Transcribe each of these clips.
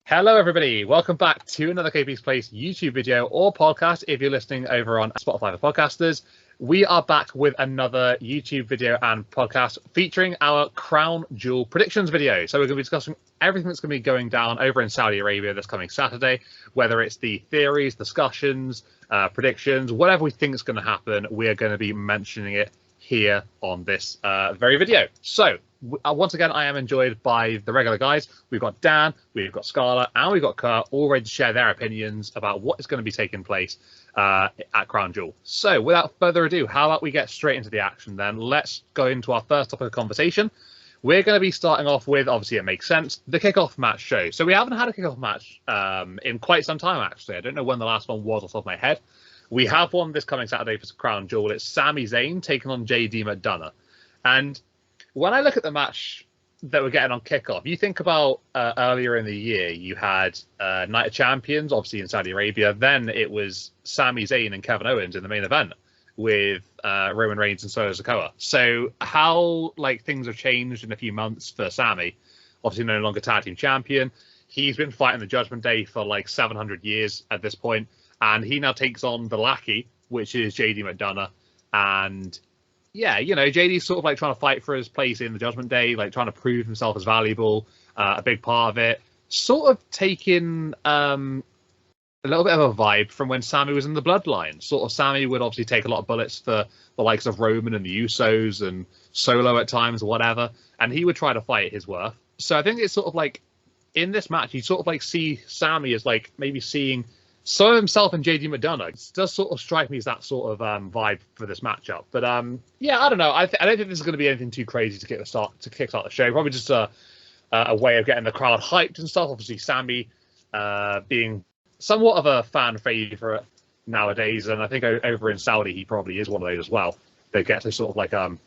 Hello, everybody. Welcome back to another KP's Place YouTube video or podcast if you're listening over on Spotify for podcasters. We are back with another YouTube video and podcast featuring our Crown Jewel predictions video. So we're going to be discussing everything that's going to be going down over in Saudi Arabia this coming Saturday, whether it's the theories, discussions, predictions, whatever we think is going to happen, we are going to be mentioning it here on this very video. So once again, I am enjoyed by the regular guys. We've got Dan, we've got Scarlett, and we've got Kurt all ready to share their opinions about what is going to be taking place at Crown Jewel. So without further ado, how about we get straight into the action then? Let's go into our first topic of conversation. We're going to be starting off with, obviously it makes sense, the kickoff match show. So we haven't had a kickoff match in quite some time, actually. I don't know when the last one was off the top of my head. We have one this coming Saturday for Crown Jewel. It's Sami Zayn taking on JD McDonough. And when I look at the match that we're getting on kickoff, you think about earlier in the year, you had Night of Champions, obviously in Saudi Arabia. Then it was Sami Zayn and Kevin Owens in the main event with Roman Reigns and Solo Sikoa. So how things have changed in a few months for Sami, obviously no longer tag team champion. He's been fighting the Judgment Day for 700 years at this point. And he now takes on the lackey, which is JD McDonough. And yeah, JD's sort of trying to fight for his place in the Judgment Day, trying to prove himself as valuable, a big part of it. Sort of taking a little bit of a vibe from when Sami was in the Bloodline. Sort of Sami would obviously take a lot of bullets for the likes of Roman and the Usos and Solo at times, or whatever. And he would try to fight his worth. So I think it's sort of in this match, you sort of see Sami as maybe seeing some of himself and JD McDonough. It does sort of strike me as that sort of vibe for this matchup. But yeah, I don't know. I don't think this is going to be anything too crazy to kickstart the show. Probably just a way of getting the crowd hyped and stuff. Obviously, Sami being somewhat of a fan favorite nowadays, and I think over in Saudi he probably is one of those as well. They get to sort of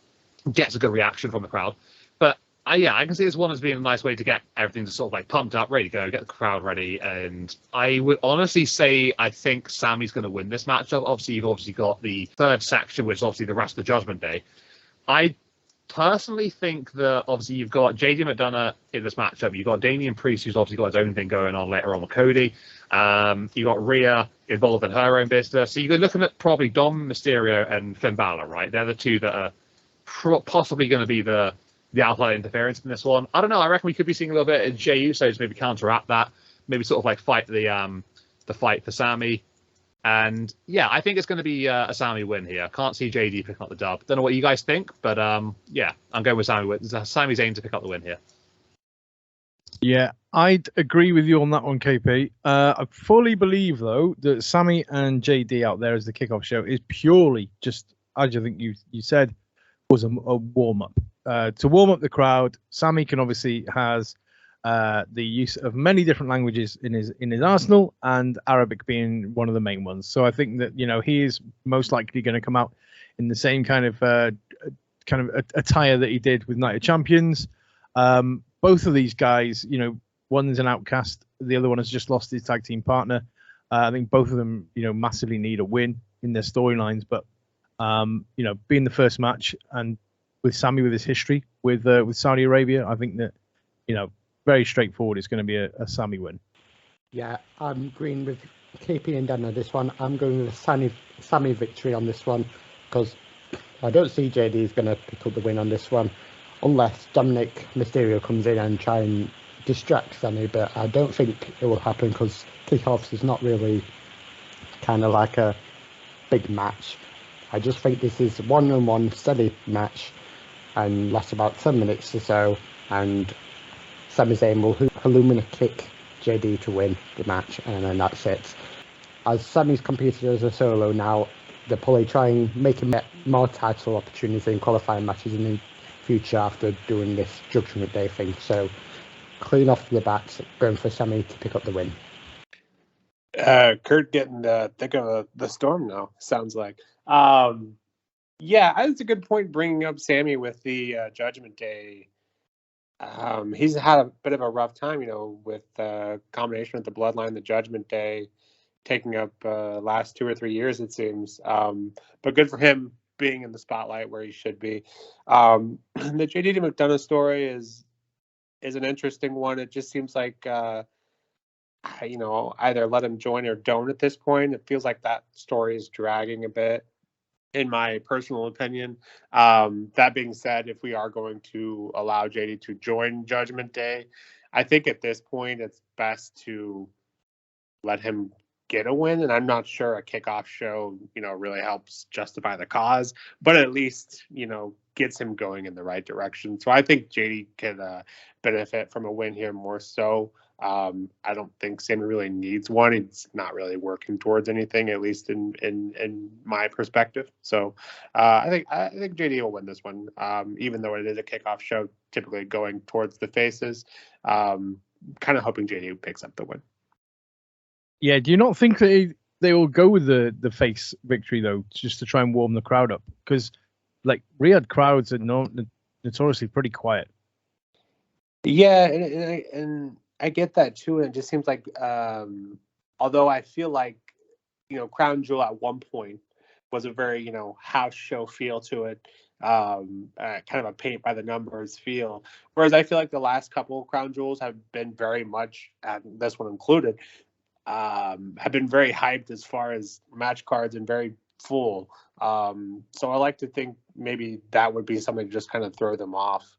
gets a good reaction from the crowd. But yeah, I can see this one as being a nice way to get everything to sort of pumped up, ready to go, get the crowd ready. And I would honestly say I think Sami's going to win this matchup. Obviously, you've got the third section, which is obviously the rest of the Judgment Day. I personally think that obviously you've got JD McDonough in this matchup. You've got Damian Priest, who's obviously got his own thing going on later on with Cody. You've got Rhea involved in her own business. So you're looking at probably Dom Mysterio and Finn Balor, right? They're the two that are possibly going to be the outside interference in this one. I don't know. I reckon we could be seeing a little bit of Jey Uso's maybe counteract that. Maybe sort of fight the fight for Sami. And yeah, I think it's going to be a Sami win here. I can't see JD picking up the dub. Don't know what you guys think, but yeah, I'm going with Sami Zayn to pick up the win here. Yeah, I'd agree with you on that one, KP. I fully believe, though, that Sami and JD out there as the kickoff show is purely just, as I think you said, was a warm-up. To warm up the crowd. Sami can obviously has the use of many different languages in his arsenal, and Arabic being one of the main ones. So I think that he is most likely going to come out in the same kind of attire that he did with Night of Champions. Both of these guys, one's an outcast, the other one has just lost his tag team partner. I think both of them, massively need a win in their storylines, but being the first match and with Sami with his history with Saudi Arabia, I think that very straightforward. It's going to be a Sami win. Yeah, I'm agreeing with KP and Dan on this one. I'm going with a Sami victory on this one because I don't see JD is going to pick up the win on this one unless Dominic Mysterio comes in and try and distract Sami. But I don't think it will happen because kickoffs is not really kind of like a big match. I just think this is a one-on-one steady match and lasts about 10 minutes or so, and Sami Zayn will Illumina kick JD to win the match, and then that's it. As Sami's competed as a solo now, they'll probably try and make him get more title opportunities in qualifying matches in the future after doing this Judgment Day thing. So clean off the bat, going for Sami to pick up the win. Kurt getting the thick of the storm now, sounds like. Yeah, that's a good point bringing up Sami with the Judgment Day. He's had a bit of a rough time, with the combination with the Bloodline, the Judgment Day, taking up last 2 or 3 years, it seems. But good for him being in the spotlight where he should be. The JD McDonough story is an interesting one. It just seems like either let him join or don't at this point. It feels like that story is dragging a bit, in my personal opinion. That being said, if we are going to allow JD to join Judgment Day, I think at this point it's best to let him get a win. And I'm not sure a kickoff show, really helps justify the cause, but at least, gets him going in the right direction. So I think JD could benefit from a win here more so. I don't think Sammy really needs one. It's not really working towards anything, at least in my perspective. So I think JD will win this one, even though it is a kickoff show, typically going towards the faces. Kind of hoping JD picks up the win. Yeah, do you not think that they will go with the face victory though, just to try and warm the crowd up? Because like Riyadh crowds are notoriously pretty quiet. Yeah, and I get that too, and it just seems like, although I feel like, Crown Jewel at one point was a very, house show feel to it, kind of a paint by the numbers feel. Whereas I feel like the last couple of Crown Jewels have been very much, and this one included, have been very hyped as far as match cards and very full. So I like to think maybe that would be something to just kind of throw them off,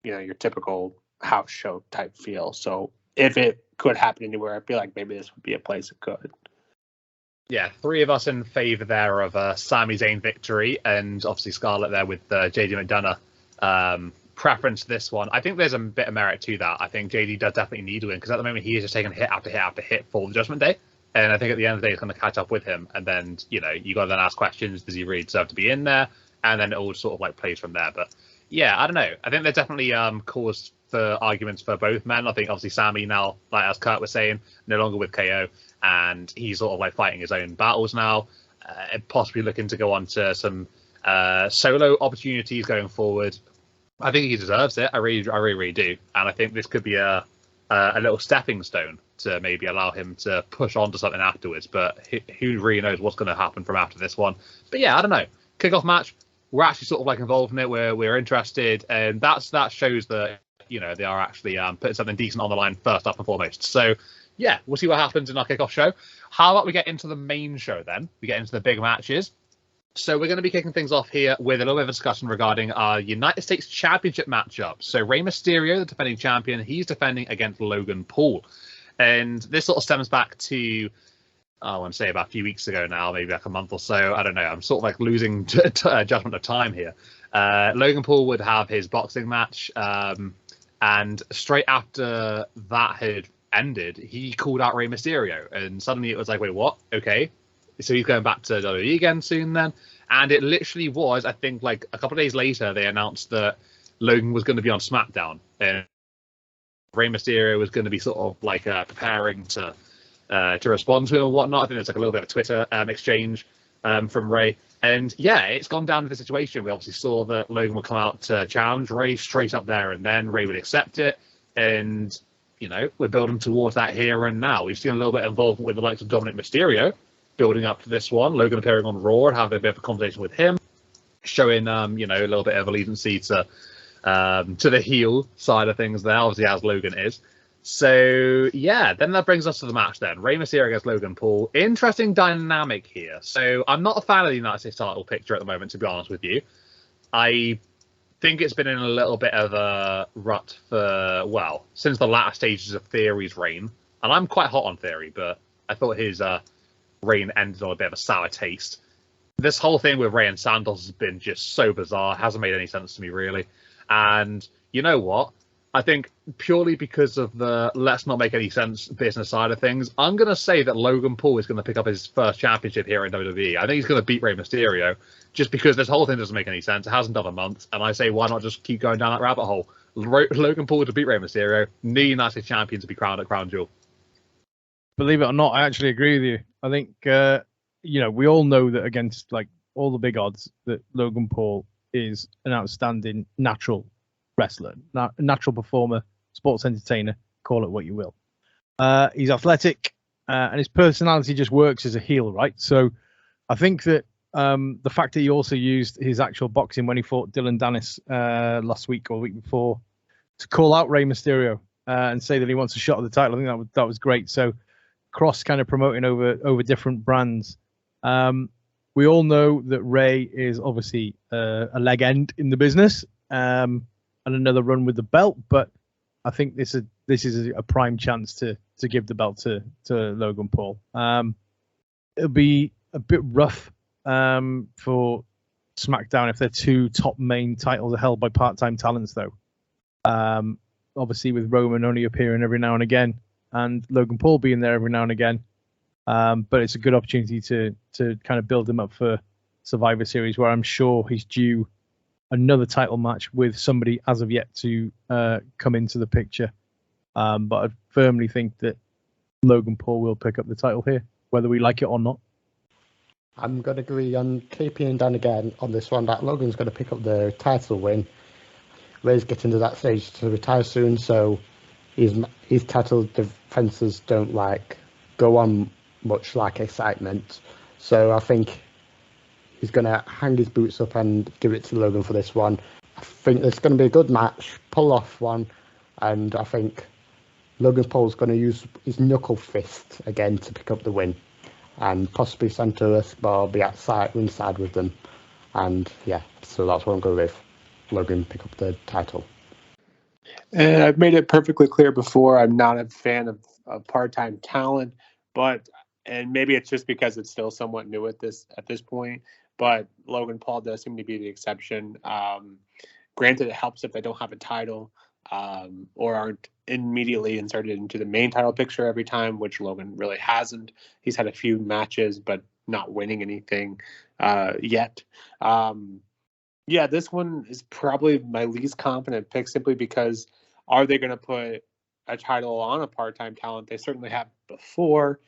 your typical house show type feel. So if it could happen anywhere, I feel like maybe this would be a place it could. Yeah, three of us in favour there of Sami Zayn victory, and obviously Scarlett there with JD McDonough preference to this one. I think there's a bit of merit to that. I think JD does definitely need to win, because at the moment he is just taking hit after hit after hit for the Judgment Day. And I think at the end of the day, it's going to catch up with him. And then, you got to then ask questions. Does he really deserve to be in there? And then it all sort of like plays from there. But yeah, I don't know. I think there's definitely cause for arguments for both men. I think obviously Sami now, like as Kurt was saying, no longer with KO. And he's sort of like fighting his own battles now. Possibly looking to go on to some solo opportunities going forward. I think he deserves it. I really do. And I think this could be a little stepping stone to maybe allow him to push on to something afterwards. But who really knows what's going to happen from after this one. But yeah, I don't know. Kickoff match, we're actually sort of like involved in it. We're interested. And that shows that, they are actually putting something decent on the line first up and foremost. So yeah, we'll see what happens in our kickoff show. How about we get into the main show then? We get into the big matches. So we're going to be kicking things off here with a little bit of a discussion regarding our United States Championship matchup. So Rey Mysterio, the defending champion, he's defending against Logan Paul. And this sort of stems back to, I want to say about a few weeks ago now, maybe like a month or so. I don't know. I'm sort of like losing judgment of time here. Logan Paul would have his boxing match. And straight after that had ended, he called out Rey Mysterio. And suddenly it was like, wait, what? Okay. So he's going back to WWE again soon then. And it literally was, I think, like a couple of days later, they announced that Logan was going to be on SmackDown. And Rey Mysterio was going to be sort of like preparing to respond to him and whatnot. I think there's like a little bit of a Twitter exchange from Rey. And yeah, it's gone down to the situation. We obviously saw that Logan would come out to challenge Rey straight up there, and then Rey would accept it. And, we're building towards that here and now. We've seen a little bit of involvement with the likes of Dominic Mysterio, building up to this one. Logan appearing on Raw, having a bit of a conversation with him, showing a little bit of allegiance to the heel side of things there, obviously as Logan is. So yeah, then that brings us to the match then. Rey Mysterio against Logan Paul. Interesting dynamic here. So I'm not a fan of the United States title picture at the moment, to be honest with you. I think it's been in a little bit of a rut since the latter stages of Theory's reign. And I'm quite hot on Theory, but I thought his reign ended on a bit of a sour taste. This whole thing with Rey and Santos has been just so bizarre. It hasn't made any sense to me, really. And you know what? I think purely because of the let's not make any sense business side of things, I'm going to say that Logan Paul is going to pick up his first championship here in WWE. I think he's going to beat Rey Mysterio just because this whole thing doesn't make any sense. It hasn't done a month. And I say, why not just keep going down that rabbit hole? Logan Paul to beat Rey Mysterio, new United States champion to be crowned at Crown Jewel. Believe it or not, I actually agree with you. I think, we all know that against like all the big odds that Logan Paul is an outstanding natural wrestler, natural performer, sports entertainer, call it what you will. He's athletic and his personality just works as a heel, right? So I think that the fact that he also used his actual boxing when he fought Dylan Dennis last week or the week before to call out Rey Mysterio and say that he wants a shot at the title. I think that was great. So cross kind of promoting over different brands. We all know that Ray is obviously a leg end in the business, and another run with the belt. But I think this is a prime chance to give the belt to Logan Paul. It'll be a bit rough for SmackDown if their two top main titles are held by part-time talents, though. Obviously, with Roman only appearing every now and again, and Logan Paul being there every now and again. But it's a good opportunity to kind of build him up for Survivor Series, where I'm sure he's due another title match with somebody as of yet to come into the picture. But I firmly think that Logan Paul will pick up the title here, whether we like it or not. I'm going to agree on KP and Dan again on this one, that Logan's going to pick up the title win. Ray's getting to that stage to retire soon, so his title defences don't go on much like excitement. So I think he's going to hang his boots up and give it to Logan for this one. I think it's going to be a good match, pull off one, and I think Logan Paul's going to use his knuckle fist again to pick up the win, and possibly Santos Escobar be ringside with them. And yeah, so that's what I'm going with. Logan pick up the title. And I've made it perfectly clear before, I'm not a fan of part-time talent, and maybe it's just because it's still somewhat new at this point, but Logan Paul does seem to be the exception. Granted, it helps if they don't have a title or aren't immediately inserted into the main title picture every time, which Logan really hasn't. He's had a few matches, but not winning anything yet. Yeah, this one is probably my least confident pick, simply because are they going to put a title on a part-time talent? They certainly have before.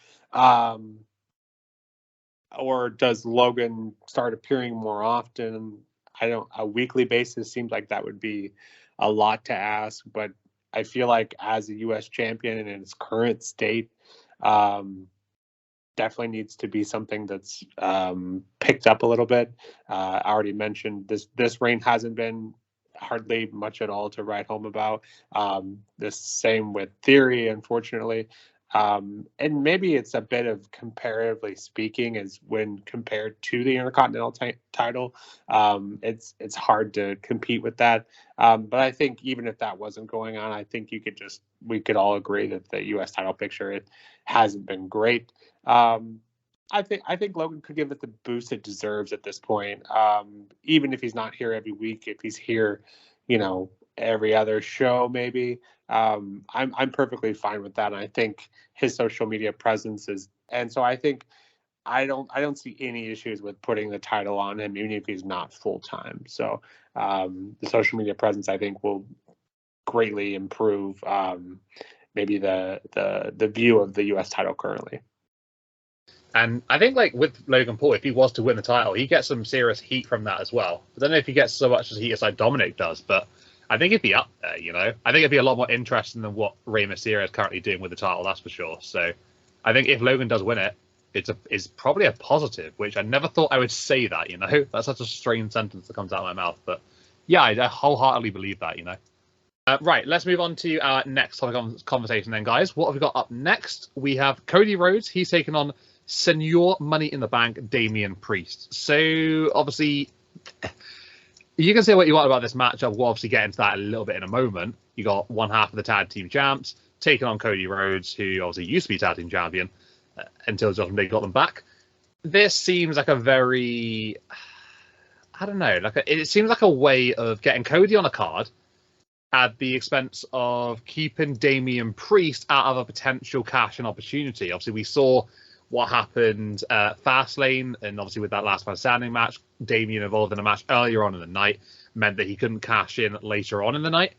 Or does Logan start appearing more often? A weekly basis seems like that would be a lot to ask, but I feel like as a U.S. champion and in its current state, definitely needs to be something that's picked up a little bit. I already mentioned this reign hasn't been hardly much at all to write home about. The same with Theory, unfortunately. And maybe it's a bit of, comparatively speaking, as when compared to the Intercontinental title, it's hard to compete with that. But I think even if that wasn't going on, I think we could all agree that the U.S. title picture, it hasn't been great. I think Logan could give it the boost it deserves at this point. Even if he's not here every week, if he's here, every other show, maybe. I'm perfectly fine with that. And I think his social media presence is, and so I think I don't see any issues with putting the title on him, even if he's not full time. So the social media presence, I think, will greatly improve maybe the view of the U.S. title currently. And I think, with Logan Paul, if he was to win the title, he gets some serious heat from that as well. I don't know if he gets so much as heat as Dominic does, but I think he'd be up there, I think it'd be a lot more interesting than what Rey Mysterio is currently doing with the title, that's for sure. So I think if Logan does win it, it's probably a positive, which I never thought I would say that, That's such a strange sentence that comes out of my mouth. But yeah, I wholeheartedly believe that, Right, let's move on to our next topic of conversation then, guys. What have we got up next? We have Cody Rhodes. He's taking on Senor Money in the Bank, Damian Priest. So obviously, you can say what you want about this matchup. We'll obviously get into that a little bit in a moment. You got one half of the tag team champs taking on Cody Rhodes, who obviously used to be tag team champion until Judgment Day got them back. This seems like a very, I don't know, it seems like a way of getting Cody on a card at the expense of keeping Damian Priest out of a potential cash-in opportunity. Obviously, we saw what happened Fastlane, and obviously with that last man standing match, Damian involved in a match earlier on in the night meant that he couldn't cash in later on in the night.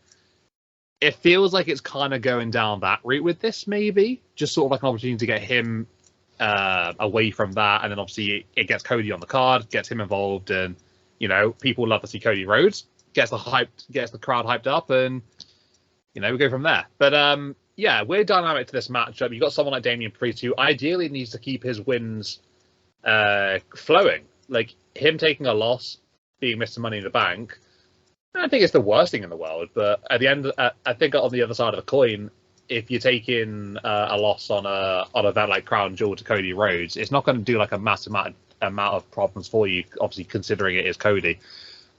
It feels like it's kind of going down that route with this, maybe just sort of like an opportunity to get him away from that, and then obviously it gets Cody on the card, gets him involved, and people love to see Cody Rhodes, gets the crowd hyped up, and we go from there. But yeah, weird dynamic to this matchup. You got someone like Damian Priest who ideally needs to keep his wins flowing. Like him taking a loss, being Mr. Money in the Bank, I think it's the worst thing in the world, but at the end, I think on the other side of the coin, if you're taking a loss on an event like Crown Jewel to Cody Rhodes, it's not going to do like a massive amount of problems for you, obviously considering it is Cody.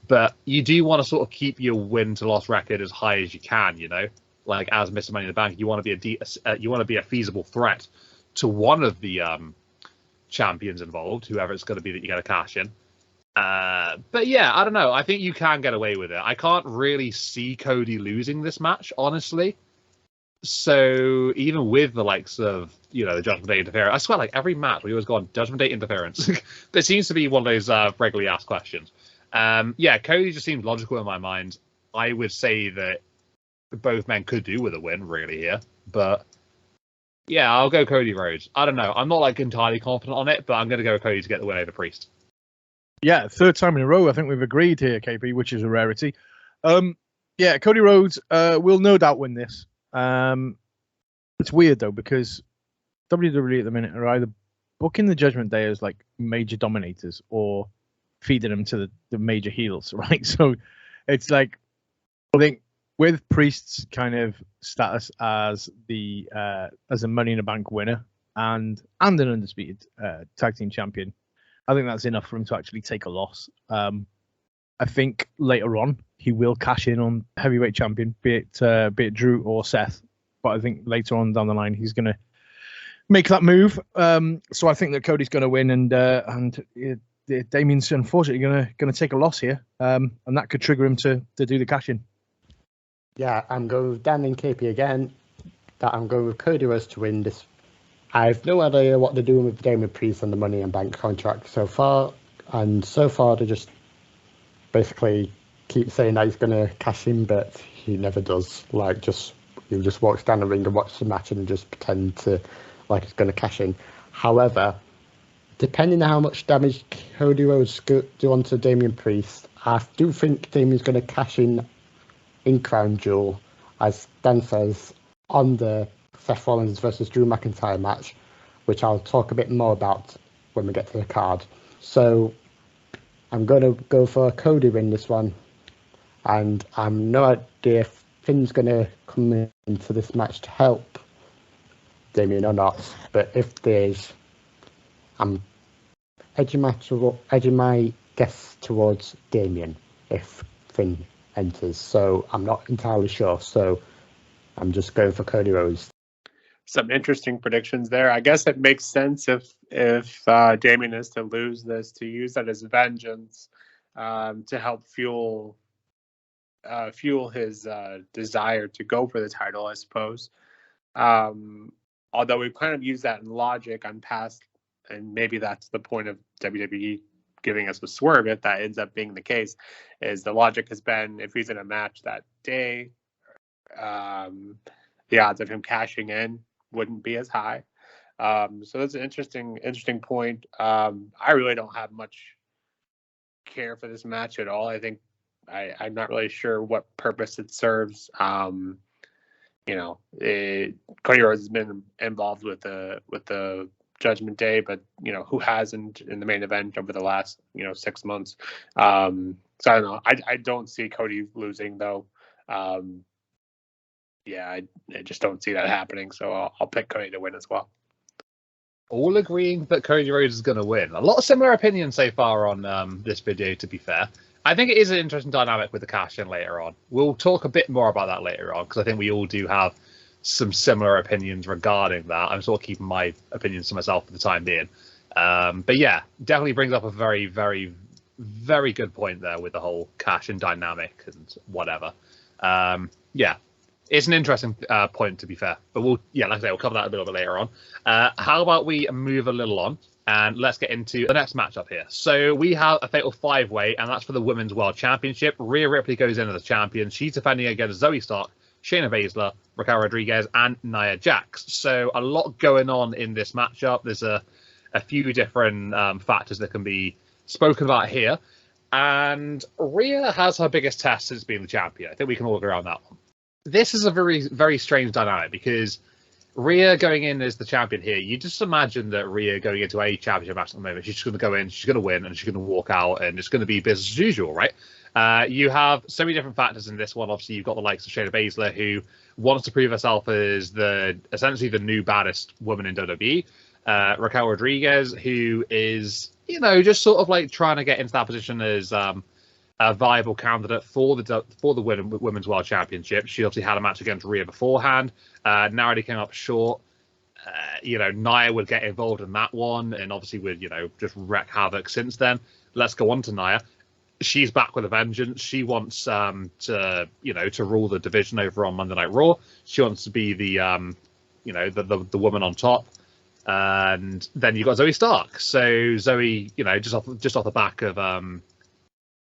But you do want to sort of keep your win to loss record as high as you can, you know, like as Mr. Money in the Bank, you want to be a feasible threat to one of the champions involved, whoever it's going to be that you're going to cash in. But yeah, I don't know. I think you can get away with it. I can't really see Cody losing this match, honestly. So even with the likes of, you know, the Judgment Day interference, I swear, like every match we always go on Judgment Day interference. There seems to be one of those regularly asked questions. Yeah, Cody just seems logical in my mind. I would say that both men could do with a win, really, here. But yeah, I'll go Cody Rhodes. I don't know. I'm not like entirely confident on it, but I'm going to go Cody to get the win over Priest. Yeah, third time in a row, I think we've agreed here, KP, which is a rarity. Yeah, Cody Rhodes will no doubt win this. It's weird, though, because WWE at the minute are either booking the Judgment Day as like major dominators or feeding them to the major heels, right? So it's like, I think with Priest's kind of status as a Money in the Bank winner and an undisputed tag team champion, I think that's enough for him to actually take a loss. I think later on he will cash in on heavyweight champion, be it Drew or Seth. But I think later on down the line he's going to make that move. So I think that Cody's going to win, and Damien's unfortunately going to take a loss here, and that could trigger him to do the cash in. Yeah, I'm going with Dan and KP again. That I'm going with Cody Rhodes to win this. I have no idea what they're doing with Damien Priest and the Money in Bank contract so far. And so far, they just basically keep saying that he's going to cash in, but he never does. Like, he just walks down the ring and watches the match and just pretend to like he's going to cash in. However, depending on how much damage Cody Rhodes do onto Damien Priest, I do think Damien's going to cash in Crown Jewel, as Dan says, on the Seth Rollins versus Drew McIntyre match, which I'll talk a bit more about when we get to the card. So I'm going to go for a Cody win this one, and I'm no idea if Finn's going to come into this match to help Damien or not, but if there's, I'm edging my guess towards Damien if Finn enters, so I'm not entirely sure, so I'm just going for Cody Rhodes. Some interesting predictions there. I guess it makes sense if Damien is to lose this, to use that as vengeance, to help fuel his desire to go for the title, I suppose. Although we've kind of used that in logic on past, and maybe that's the point of WWE giving us a swerve if that ends up being the case, is the logic has been if he's in a match that day, the odds of him cashing in wouldn't be as high. So that's an interesting point. I really don't have much care for this match at all. I think I'm not really sure what purpose it serves. Cody Rhodes has been involved with the Judgment Day, but who hasn't in the main event over the last 6 months. So I don't know. I don't see Cody losing though. I just don't see that happening. So I'll pick Cody to win as well. All agreeing that Cody Rhodes is going to win. A lot of similar opinions so far on this video, to be fair. I think it is an interesting dynamic with the cash in later on. We'll talk a bit more about that later on, because I think we all do have some similar opinions regarding that. I'm sort of keeping my opinions to myself for the time being. But yeah, definitely brings up a very, very, very good point there with the whole cash in dynamic and whatever. Yeah, it's an interesting point, to be fair. But like I say, we'll cover that a little bit later on. How about we move a little on and let's get into the next matchup here. So we have a fatal 5-way, and that's for the Women's World Championship. Rhea Ripley goes in as the champion. She's defending against Zoe Stark, Shayna Baszler, Raquel Rodriguez, and Nia Jax. So a lot going on in this matchup. There's a few different factors that can be spoken about here. And Rhea has her biggest test since being the champion. I think we can all agree on that one. This is a very, very strange dynamic because Rhea going in as the champion here, you just imagine that Rhea going into a championship match at the moment, she's just going to go in, she's going to win, and she's going to walk out, and it's going to be business as usual, right? You have so many different factors in this one. Obviously, you've got the likes of Shayna Baszler, who wants to prove herself as essentially the new baddest woman in WWE. Raquel Rodriguez, who is, just sort of like trying to get into that position as a viable candidate for the Women's World Championship. She obviously had a match against Rhea beforehand. Narrowly came up short. Nia would get involved in that one, and obviously would, just wreak havoc since then. Let's go on to Nia. She's back with a vengeance. She wants to rule the division over on Monday Night Raw. She wants to be the the woman on top. And then you got Zoe Stark. So Zoe, just off the back of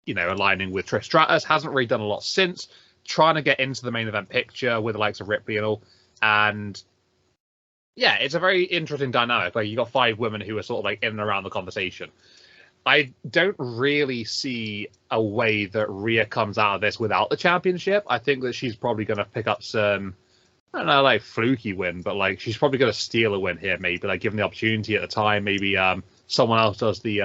aligning with Trish Stratus, hasn't really done a lot since, trying to get into the main event picture with the likes of Ripley and all. And yeah, it's a very interesting dynamic. Like, you got 5 women who are sort of like in and around the conversation. I don't really see a way that Rhea comes out of this without the championship. I think that she's probably going to pick up some, I don't know, like fluky win, but like she's probably going to steal a win here, maybe, like given the opportunity at the time. Maybe someone else does the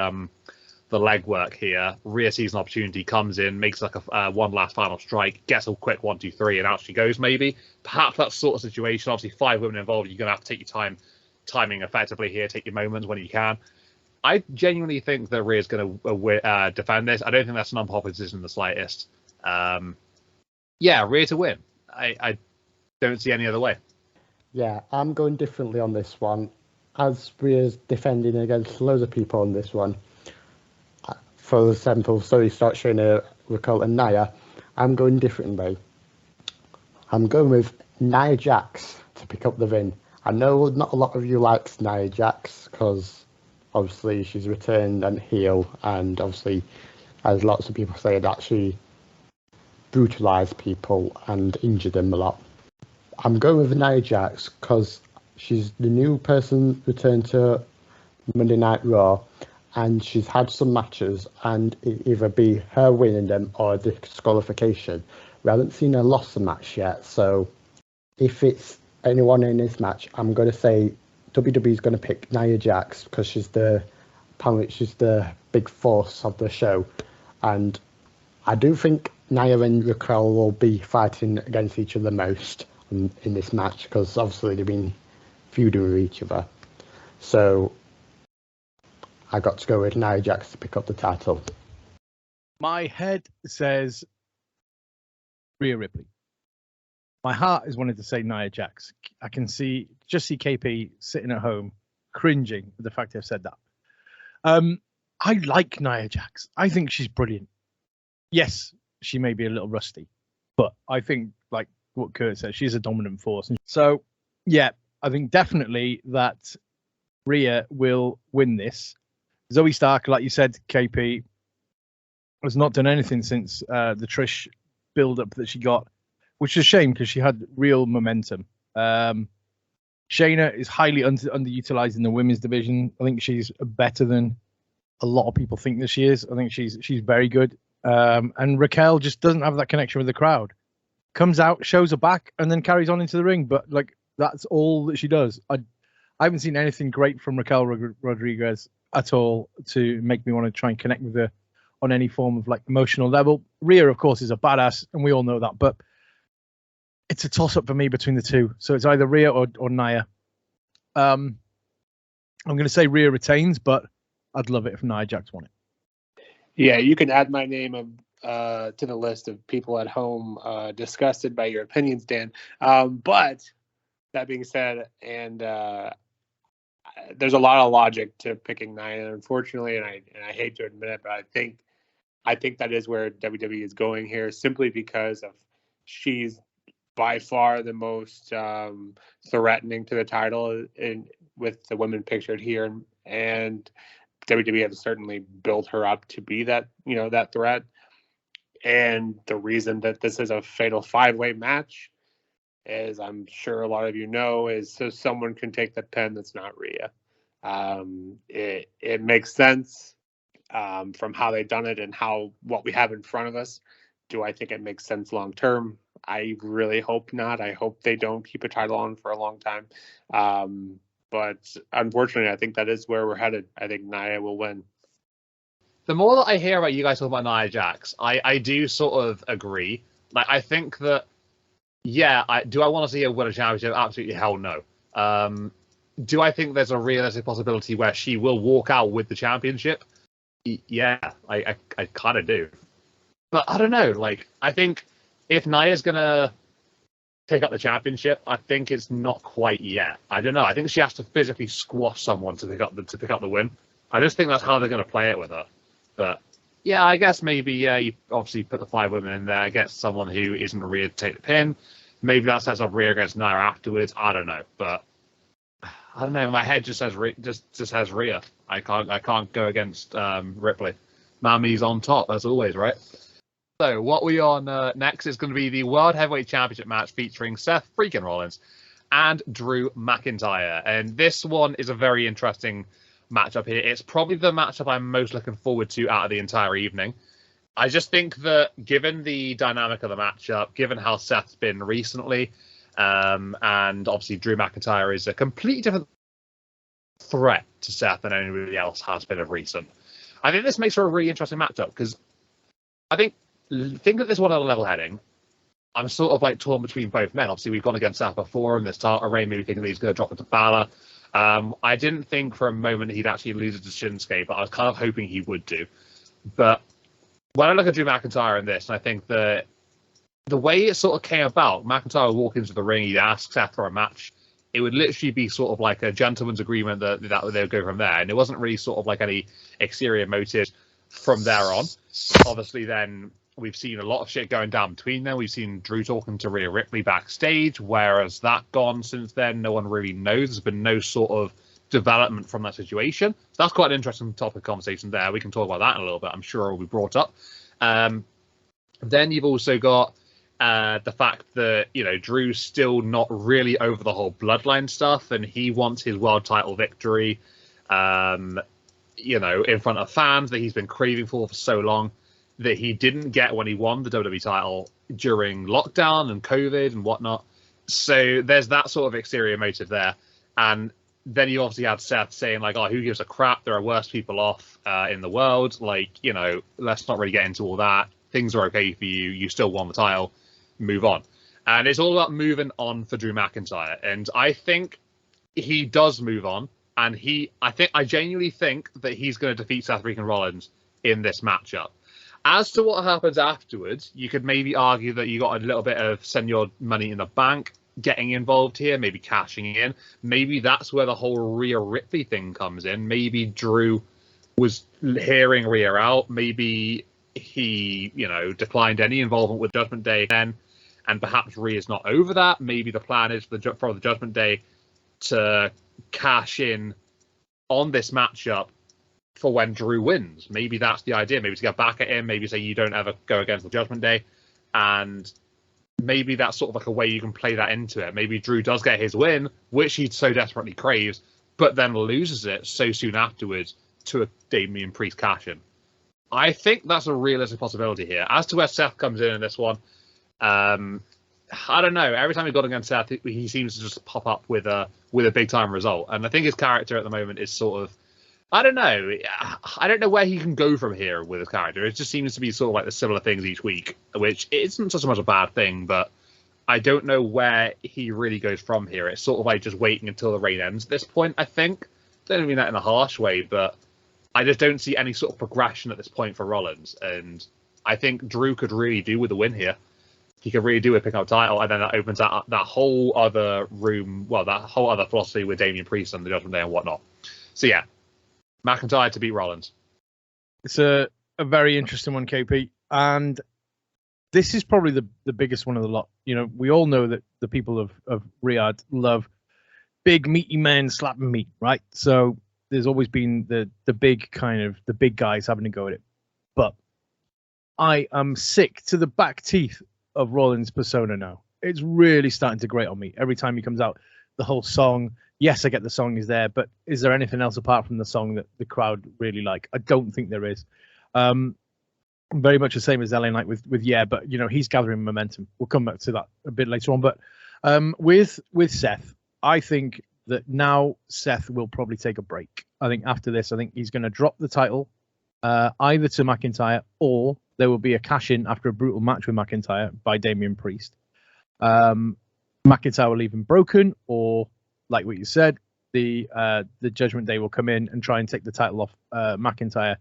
legwork here. Rhea sees an opportunity, comes in, makes like a one last final strike, gets a quick 1, 2, 3, and out she goes. Maybe, perhaps that sort of situation. Obviously, 5 women involved. You're going to have to take your timing effectively here. Take your moments when you can. I genuinely think that Rhea's going to defend this. I don't think that's an unpopular decision in the slightest. Rhea to win. I don't see any other way. Yeah, I'm going differently on this one. As Rhea's defending against loads of people on this one, for example, Zoe Stark, Shayna, Raquel and Nia, I'm going differently. I'm going with Nia Jax to pick up the win. I know not a lot of you like Nia Jax because obviously she's returned and heel, and obviously, as lots of people say, that she brutalised people and injured them a lot. I'm going with Nia Jax because she's the new person returned to Monday Night Raw, and she's had some matches, and it either be her winning them or disqualification. We haven't seen her lost a match yet, so if it's anyone in this match, I'm going to say WWE's going to pick Nia Jax because apparently she's the big force of the show, and I do think Nia and Raquel will be fighting against each other most in this match because obviously they've been feuding with each other. So I got to go with Nia Jax to pick up the title. My head says Rhea Ripley. My heart is wanting to say Nia Jax. I can see KP sitting at home cringing at the fact I've said that. I like Nia Jax. I think she's brilliant. Yes, she may be a little rusty, but I think, like what Kurt said, she's a dominant force. So, yeah, I think definitely that Rhea will win this. Zoe Stark, like you said, KP, has not done anything since the Trish build-up that she got, which is a shame because she had real momentum. Shayna is highly underutilized in the women's division. I think she's better than a lot of people think that she is. I think she's very good. And Raquel just doesn't have that connection with the crowd. Comes out, shows her back, and then carries on into the ring. But like that's all that she does. I haven't seen anything great from Raquel Rodriguez at all to make me want to try and connect with her on any form of like emotional level. Rhea, of course, is a badass, and we all know that. But it's a toss-up for me between the two. So it's either Rhea or Nia. I'm going to say Rhea retains, but I'd love it if Nia Jax won it. Yeah, you can add my name to the list of people at home disgusted by your opinions, Dan. But that being said, and there's a lot of logic to picking Nia, unfortunately, and I hate to admit it, but I think that is where WWE is going here, simply because of she's by far the most threatening to the title with the women pictured here, and WWE has certainly built her up to be that that threat. And the reason that this is a fatal 5-way match, as I'm sure a lot of you know, is so someone can take the pen that's not Rhea. It makes sense from how they've done it and what we have in front of us. Do I think it makes sense long term? I really hope not. I hope they don't keep a title on for a long time. But unfortunately, I think that is where we're headed. I think Nia will win. the more that I hear about you guys talking about Nia Jax, I do sort of agree. Like, I think that, yeah, do I want to see her win a championship? Absolutely hell no. Do I think there's a realistic possibility where she will walk out with the championship? Yeah, I kind of do. But I don't know. Like, I think if Nia's going to pick up the championship, I think it's not quite yet. I don't know. I think she has to physically squash someone to pick up the win. I just think that's how they're going to play it with her. But yeah, I guess maybe you obviously put the 5 women in there, get someone who isn't Rhea to take the pin. Maybe that sets up Rhea against Nia afterwards. I don't know, but I don't know. My head just says has Rhea. I can't go against Ripley. Mami's on top as always, right? So what we on next is going to be the World Heavyweight Championship match featuring Seth freaking Rollins and Drew McIntyre, and this one is a very interesting matchup here. It's probably the matchup I'm most looking forward to out of the entire evening. I just think that given the dynamic of the matchup, given how Seth's been recently, and obviously Drew McIntyre is a completely different threat to Seth than anybody else has been of recent. I think this makes for a really interesting matchup because I think that this one on a level heading, I'm sort of like torn between both men. Obviously, we've gone against Seth before in this title reign, maybe thinking that he's going to drop it to Balor. I didn't think for a moment he'd actually lose it to Shinsuke, but I was kind of hoping he would do. But when I look at Drew McIntyre in this, and I think that the way it sort of came about, McIntyre would walk into the ring, he'd ask Seth for a match. It would literally be sort of like a gentleman's agreement that they would go from there. And it wasn't really sort of like any exterior motives from there on. Obviously, then we've seen a lot of shit going down between them. We've seen Drew talking to Rhea Ripley backstage. Where has that gone since then? No one really knows. There's been no sort of development from that situation. So that's quite an interesting topic of conversation there. We can talk about that in a little bit. I'm sure it will be brought up. Then you've also got the fact that, you know, Drew's still not really over the whole bloodline stuff, and he wants his world title victory, you know, in front of fans that he's been craving for so long, that he didn't get when he won the WWE title during lockdown and COVID and whatnot. So there's that sort of exterior motive there. And then you obviously had Seth saying, like, oh, who gives a crap? There are worse people off in the world. Like, you know, let's not really get into all that. Things are okay for you. You still won the title. Move on. And it's all about moving on for Drew McIntyre. And I think he does move on. And I genuinely think that he's going to defeat Seth freaking Rollins in this matchup. As to what happens afterwards, you could maybe argue that you got a little bit of send your money in the bank getting involved here, maybe cashing in. Maybe that's where the whole Rhea Ripley thing comes in. Maybe Drew was hearing Rhea out. Maybe he, you know, declined any involvement with Judgment Day then, and perhaps Rhea's not over that. Maybe the plan is for the Judgment Day to cash in on this matchup for when Drew wins. Maybe that's the idea. Maybe to get back at him. Maybe say you don't ever go against the Judgment Day, and maybe that's sort of like a way you can play that into it. Maybe Drew does get his win, which he so desperately craves, but then loses it so soon afterwards to a Damian Priest cash-in. I think that's a realistic possibility here. As to where Seth comes in this one, I don't know. Every time he's gone against Seth, he seems to just pop up with a big time result. And I think his character at the moment is sort of, I don't know. I don't know where he can go from here with his character. It just seems to be sort of like the similar things each week, which isn't so much a bad thing, but I don't know where he really goes from here. It's sort of like just waiting until the reign ends at this point, I think. Don't mean that in a harsh way, but I just don't see any sort of progression at this point for Rollins. And I think Drew could really do with a win here. He could really do with picking up title, and then that opens that whole other room, well, that whole other philosophy with Damian Priest and the Judgment Day and whatnot. So yeah, McIntyre to beat Rollins. It's a very interesting one, KP. And this is probably the biggest one of the lot. You know, we all know that the people of Riyadh love big meaty men slapping meat, right? So there's always been the big guys having to go at it. But I am sick to the back teeth of Rollins' persona now. It's really starting to grate on me. Every time he comes out, the whole song, yes, I get the song is there, but is there anything else apart from the song that the crowd really like? I don't think there is. Very much the same as LA Knight with yeah, but you know, he's gathering momentum. We'll come back to that a bit later on. But with Seth, I think that now Seth will probably take a break. I think after this, I think he's going to drop the title either to McIntyre or there will be a cash-in after a brutal match with McIntyre by Damian Priest. McIntyre will leave him broken, or like what you said, the Judgment Day will come in and try and take the title off McIntyre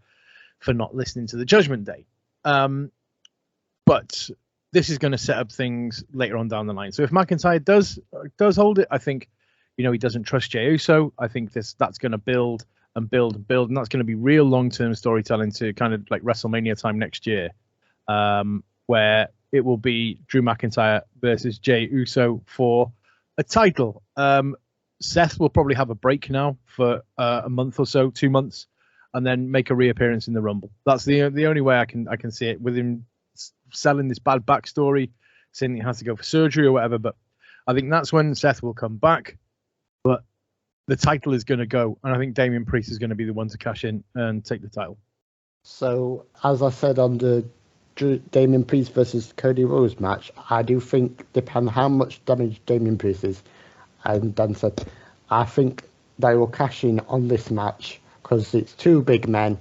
for not listening to the Judgment Day. But this is going to set up things later on down the line. So if McIntyre does hold it, I think, he doesn't trust Jey Uso. I think that's going to build and build and build, and that's going to be real long-term storytelling to kind of like WrestleMania time next year, where it will be Drew McIntyre versus Jey Uso for a title. Seth will probably have a break now for a month or so, 2 months, and then make a reappearance in the Rumble. That's the only way I can see it, with him selling this bad backstory, saying he has to go for surgery or whatever. But I think that's when Seth will come back. But the title is going to go, and I think Damian Priest is going to be the one to cash in and take the title. So, as I said on the Damian Priest versus Cody Rhodes match, I do think, depending how much damage Damian Priest is, and Dan said, I think they will cash in on this match because it's two big men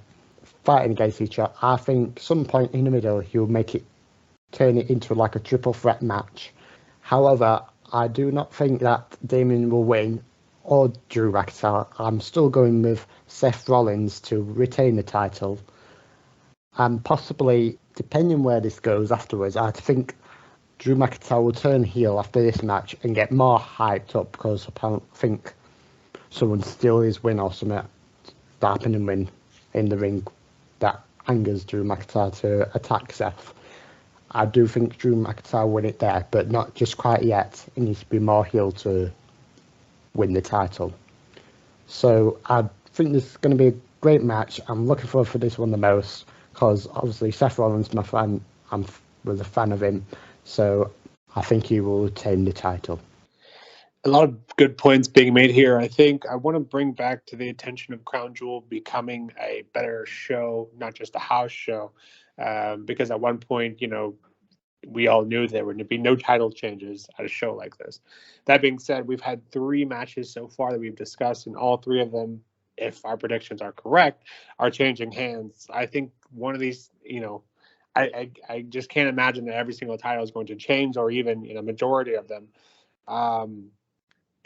fighting against each other. I think some point in the middle he'll turn it into like a triple threat match. However, I do not think that Damian will win or Drew McIntyre. I'm still going with Seth Rollins to retain the title. And possibly, depending where this goes afterwards, I think Drew McIntyre will turn heel after this match and get more hyped up because I think someone steal his win or something that happened and win in the ring that angers Drew McIntyre to attack Seth. I do think Drew McIntyre will win it there, but not just quite yet. He needs to be more heel to win the title. So I think this is going to be a great match. I'm looking forward for this one the most because obviously Seth Rollins, my fan, was a fan of him. So I think he will retain the title. A lot of good points being made here. I think I want to bring back to the attention of Crown Jewel becoming a better show, not just a house show. Because at one point, we all knew there would be no title changes at a show like this. That being said, we've had 3 matches so far that we've discussed, and all 3 of them, if our predictions are correct, are changing hands. I think one of these, I just can't imagine that every single title is going to change, or even a majority of them.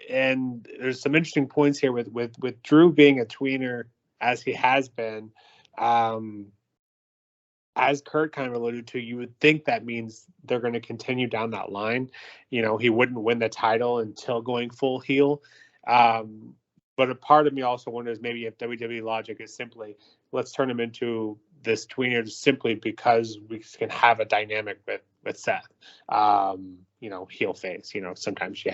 And there's some interesting points here with Drew being a tweener as he has been. As Kurt kind of alluded to, you would think that means they're going to continue down that line. He wouldn't win the title until going full heel. But a part of me also wonders maybe if WWE logic is simply, let's turn him into this tweener simply because we can have a dynamic with Seth. Heel face. Sometimes,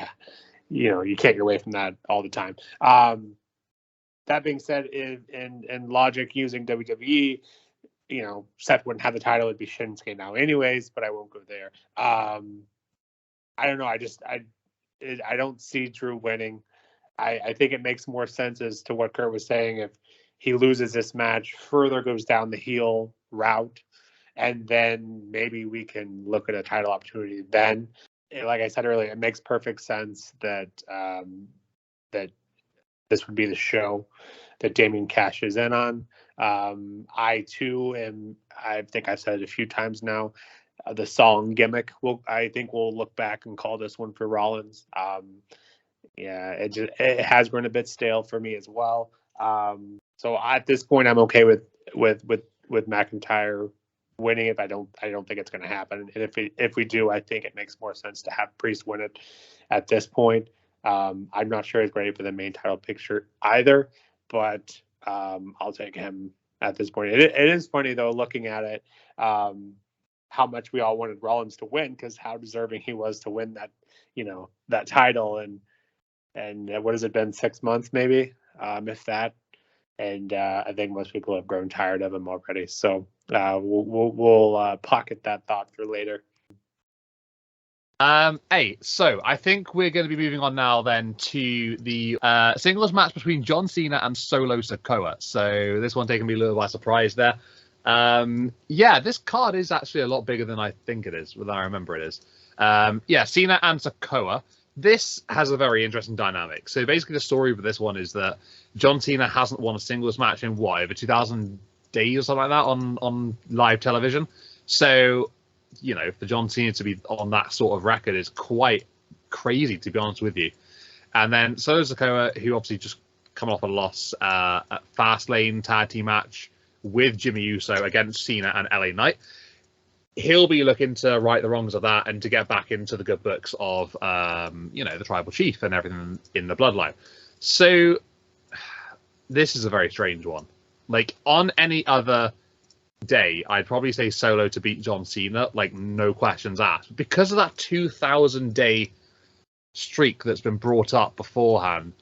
you can't get away from that all the time. That being said, in logic using WWE, Seth wouldn't have the title. It'd be Shinsuke now anyways, but I won't go there. I don't know. I don't see Drew winning. I think it makes more sense as to what Kurt was saying. If he loses this match, further goes down the heel route, and then maybe we can look at a title opportunity then. Like I said earlier, it makes perfect sense that that this would be the show that Damian cashes in on. I too I think I've said it a few times now, the song gimmick. I think we'll look back and call this one for Rollins. It has grown a bit stale for me as well. So at this point, I'm okay with McIntyre winning it. I don't think it's going to happen. And if we do, I think it makes more sense to have Priest win it at this point. I'm not sure he's ready for the main title picture either, but I'll take him at this point. It is funny though, looking at it, how much we all wanted Rollins to win because how deserving he was to win that, that title. And what has it been, 6 months maybe, if that. And I think most people have grown tired of him already. So we'll pocket that thought for later. So I think we're going to be moving on now then to the singles match between John Cena and Solo Sikoa. So this one taking me a little by surprise there. This card is actually a lot bigger than I think it is, than I remember it is. Cena and Sikoa. This has a very interesting dynamic. So basically the story of this one is that John Cena hasn't won a singles match in over 2000 days or something like that on live television. So, for John Cena to be on that sort of record is quite crazy, to be honest with you. And then Solo Sikoa, who obviously just coming off a loss at Fastlane tag team match with Jimmy Uso against Cena and LA Knight. He'll be looking to right the wrongs of that and to get back into the good books of, the Tribal Chief and everything in the bloodline. So this is a very strange one. Like, on any other day, I'd probably say Solo to beat John Cena, like, no questions asked. Because of that 2,000-day streak that's been brought up beforehand,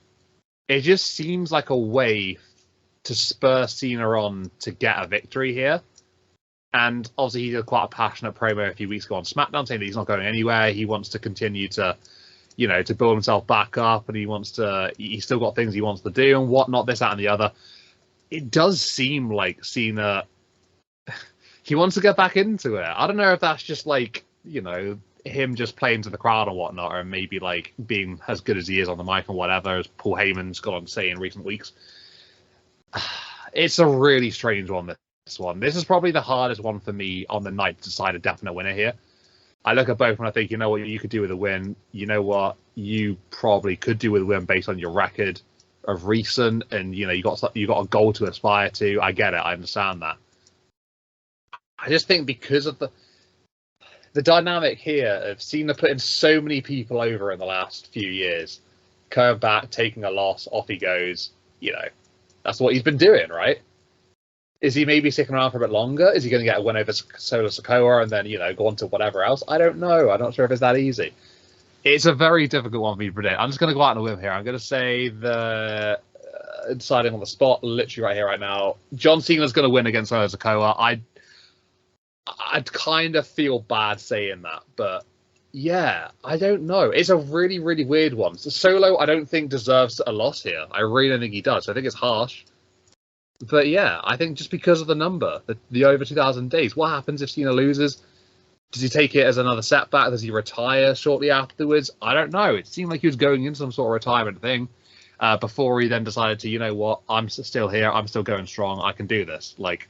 it just seems like a way to spur Cena on to get a victory here. And obviously he did quite a passionate promo a few weeks ago on SmackDown saying that he's not going anywhere. He wants to continue to, to build himself back up, and he's still got things he wants to do and whatnot, this, that, and the other. It does seem like Cena, he wants to get back into it. I don't know if that's just like, him just playing to the crowd or whatnot, or maybe like being as good as he is on the mic and whatever, as Paul Heyman's gone on to say in recent weeks. It's a really strange one, this one. This is probably the hardest one for me on the night to decide a definite winner here. I look at both and I think, you know what, you could do with a win. You know what, you probably could do with a win based on your record of recent, and you got a goal to aspire to. I get it, I understand that. I just think because of the dynamic here of Cena putting so many people over in the last few years, coming back, taking a loss, off he goes. That's what he's been doing, right? Is he maybe sticking around for a bit longer? Is he going to get a win over Solo Sikoa and then, go on to whatever else? I don't know. I'm not sure if it's that easy. It's a very difficult one for me to predict. I'm just going to go out on a whim here. I'm going to say deciding on the spot, literally right here, right now, John Cena's going to win against Solo Sikoa. I'd kind of feel bad saying that, but yeah, I don't know. It's a really, really weird one. So Solo, I don't think deserves a loss here. I really don't think he does. I think it's harsh. But yeah, I think just because of the number, the over 2,000 days, what happens if Cena loses? Does he take it as another setback? Does he retire shortly afterwards? I don't know. It seemed like he was going into some sort of retirement thing before he then decided to, you know what, I'm still here. I'm still going strong. I can do this. Like,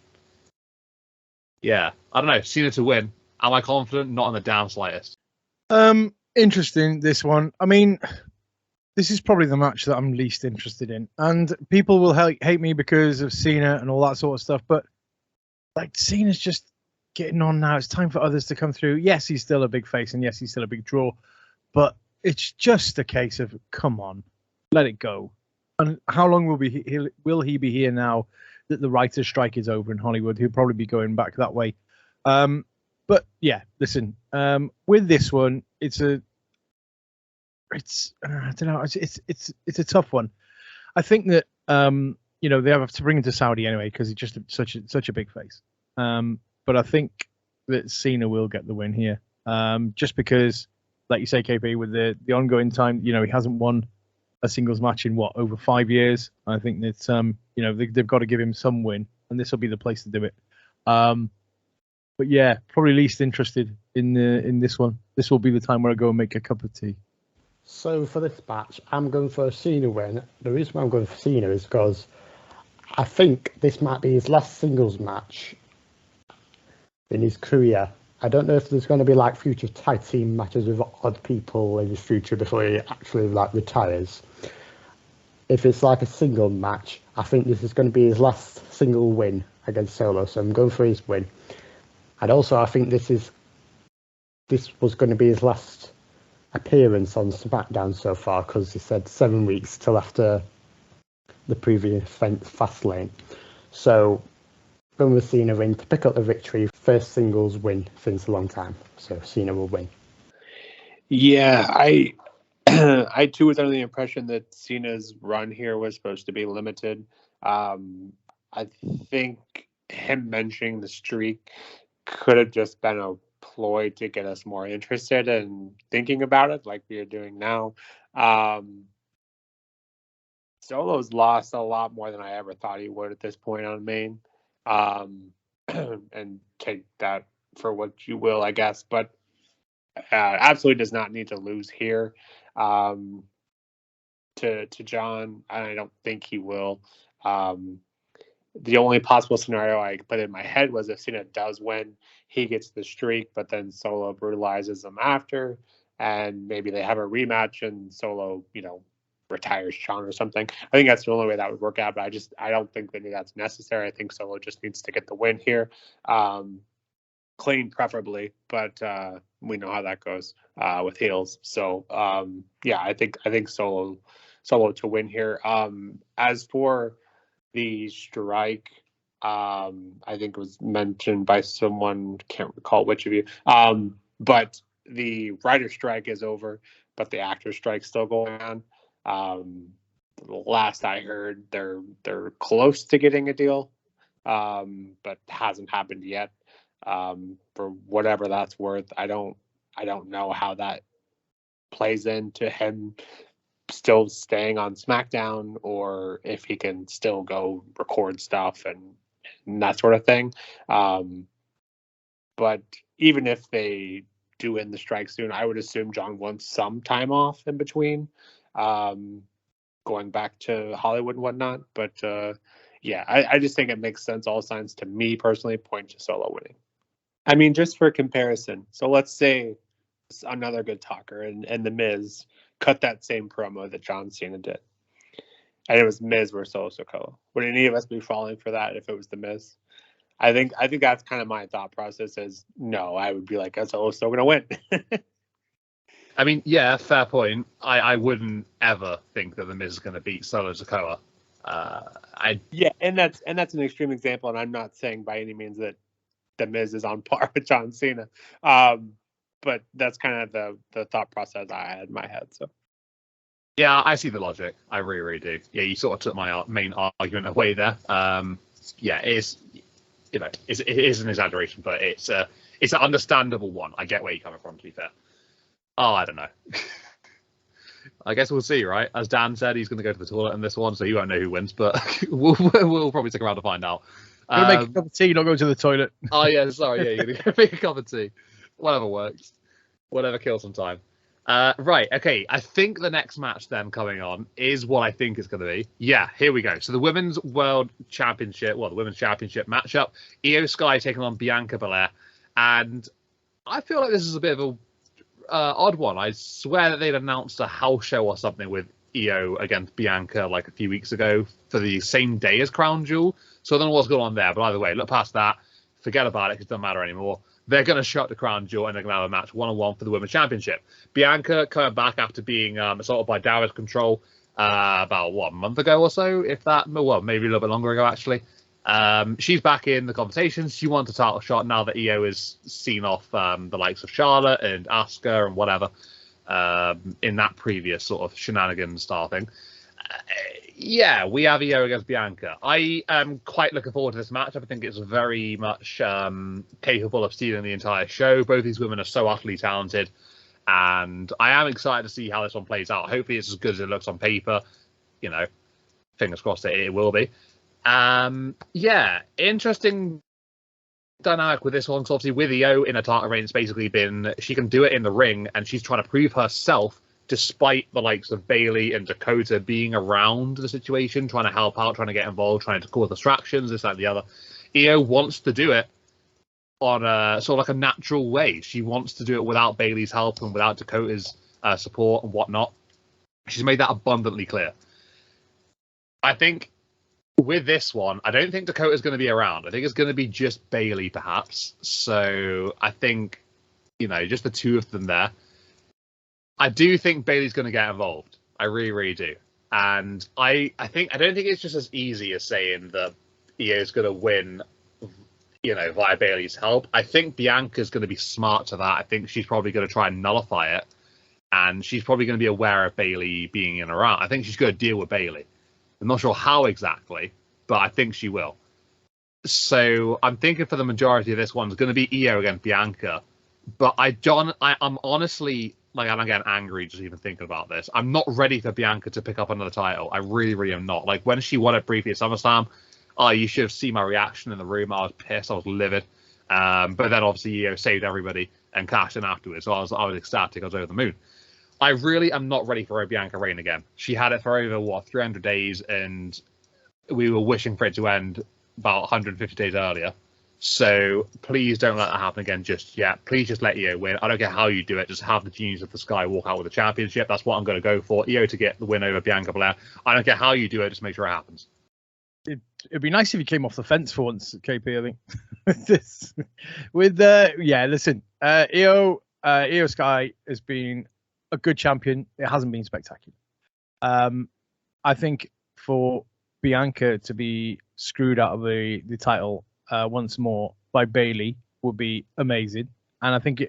yeah, I don't know. Cena to win. Am I confident? Not in the damn slightest. Interesting, this one. I mean, this is probably the match that I'm least interested in. And people will hate me because of Cena and all that sort of stuff. But, like, Cena's just getting on now. It's time for others to come through. Yes, he's still a big face, and yes, he's still a big draw. But it's just a case of, come on, let it go. And how long will he be here now that the writer's strike is over in Hollywood? He'll probably be going back that way. But, yeah, listen, with this one, I don't know. It's a tough one. I think that they have to bring him to Saudi anyway because he's just such a big face. But I think that Cena will get the win here, just because, like you say, KP, with the ongoing time, he hasn't won a singles match in over 5 years. I think that they've got to give him some win, and this will be the place to do it. But yeah, probably least interested in this one. This will be the time where I go and make a cup of tea. So for this match, I'm going for a Cena win. The reason why I'm going for Cena is because I think this might be his last singles match in his career. I don't know if there's going to be like future tag team matches with odd people in his future before he actually retires. If it's like a single match, I think this is going to be his last single win against Solo. So I'm going for his win. And also, I think this was going to be his last appearance on SmackDown so far, because he said 7 weeks till after the previous Fastlane. So, going with Cena win to pick up the victory, first singles win since a long time. So Cena will win. Yeah, I I too was under the impression that Cena's run here was supposed to be limited. I think him mentioning the streak could have just been a ploy to get us more interested in thinking about it, like we are doing now. Solo's lost a lot more than I ever thought he would at this point on Main. And take that for what you will, I guess. But absolutely does not need to lose here to John. I don't think he will. The only possible scenario I put in my head was if Cena does win, he gets the streak, but then Solo brutalizes him after, and maybe they have a rematch and Solo, retires Sean or something. I think that's the only way that would work out, but I don't think that that's necessary. I think Solo just needs to get the win here. Clean preferably, but we know how that goes with heels. So I think Solo to win here. As for the strike, I think it was mentioned by someone, can't recall which of you, but the writer strike is over, but the actor strike's still going on. Last I heard, they're close to getting a deal, but hasn't happened yet. For whatever that's worth, I don't know how that plays into him still staying on SmackDown, or if he can still go record stuff and that sort of thing. But even if they do end the strike soon, I would assume John wants some time off in between, going back to Hollywood and whatnot. But I just think it makes sense. All signs to me personally point to Solo winning. I mean, just for comparison, so let's say another good talker and The Miz cut that same promo that John Cena did, and it was Miz versus Solo Sikoa. Would any of us be falling for that if it was The Miz? I think that's kind of my thought process. Is no, I would be like, Solo's still gonna win. I mean, yeah, fair point. I wouldn't ever think that The Miz is going to beat Solo Sikoa. And that's an extreme example, and I'm not saying by any means that The Miz is on par with John Cena. But that's kind of the thought process I had in my head. So yeah, I see the logic. I really, really do. Yeah, you sort of took my main argument away there. Yeah, it is, it is an exaggeration, but it's an understandable one. I get where you're coming from, to be fair. Oh, I don't know. I guess we'll see, right? As Dan said, he's going to go to the toilet in this one, so he won't know who wins, but we'll probably stick around to find out. Gonna make a cup of tea, not go to the toilet. Oh yeah, sorry, yeah, you're gonna make a cup of tea. Whatever works. Whatever kills some time. Right, okay. I think the next match then coming on is what I think it's going to be. Yeah, here we go. So the Women's World Championship, the Women's Championship matchup. Io Sky taking on Bianca Belair. And I feel like this is a bit of a odd one. I swear that they'd announced a house show or something with Io against Bianca like a few weeks ago for the same day as Crown Jewel. So I don't know what's going on there. But either way, look past that. Forget about it because it doesn't matter anymore. They're going to shut the Crown Jewel and they're going to have a match one-on-one for the Women's Championship. Bianca coming back after being assaulted by Damage Control about, a month ago or so, if that, well, maybe a little bit longer ago, actually. She's back in the conversation. She wants a title shot now that Io is seen off the likes of Charlotte and Asuka and whatever in that previous sort of shenanigans style thing. Yeah, we have Io against Bianca. I am quite looking forward to this match. I think it's very much capable of stealing the entire show. Both these women are so utterly talented, and I am excited to see how this one plays out. Hopefully it's as good as it looks on paper. Fingers crossed it will be. Yeah, interesting dynamic with this one. Because obviously with Io in a title reign, it's basically been she can do it in the ring, and she's trying to prove herself despite the likes of Bayley and Dakota being around the situation, trying to help out, trying to get involved, trying to cause distractions, this, that, and the other. Io wants to do it on a sort of like a natural way. She wants to do it without Bayley's help and without Dakota's support and whatnot. She's made that abundantly clear. I think with this one, I don't think Dakota's going to be around. I think it's going to be just Bayley, perhaps. So I think, just the two of them there. I do think Bayley's going to get involved. I really, really do. And I don't think it's just as easy as saying that Io's going to win, via Bayley's help. I think Bianca's going to be smart to that. I think she's probably going to try and nullify it. And she's probably going to be aware of Bayley being in around. I think she's going to deal with Bayley. I'm not sure how exactly, but I think she will. So I'm thinking for the majority of this one, it's going to be Io against Bianca. But I'm honestly, I'm getting angry just even thinking about this. I'm not ready for Bianca to pick up another title. I really, really am not. Like, when she won it briefly at SummerSlam, you should have seen my reaction in the room. I was pissed. I was livid. But then obviously Io saved everybody and cashed in afterwards. So I was ecstatic. I was over the moon. I really am not ready for a Bianca reign again. She had it for over 300 days, and we were wishing for it to end about 150 days earlier. So please don't let that happen again just yet. Please just let Io win. I don't care how you do it. Just have the Genius of the Sky walk out with the championship. That's what I'm going to go for. Io to get the win over Bianca Belair. I don't care how you do it. Just make sure it happens. It'd be nice if you came off the fence for once, KP. I think listen, Io Sky has been a good champion. It hasn't been spectacular. I think for Bianca to be screwed out of the title once more by Bayley would be amazing. And I think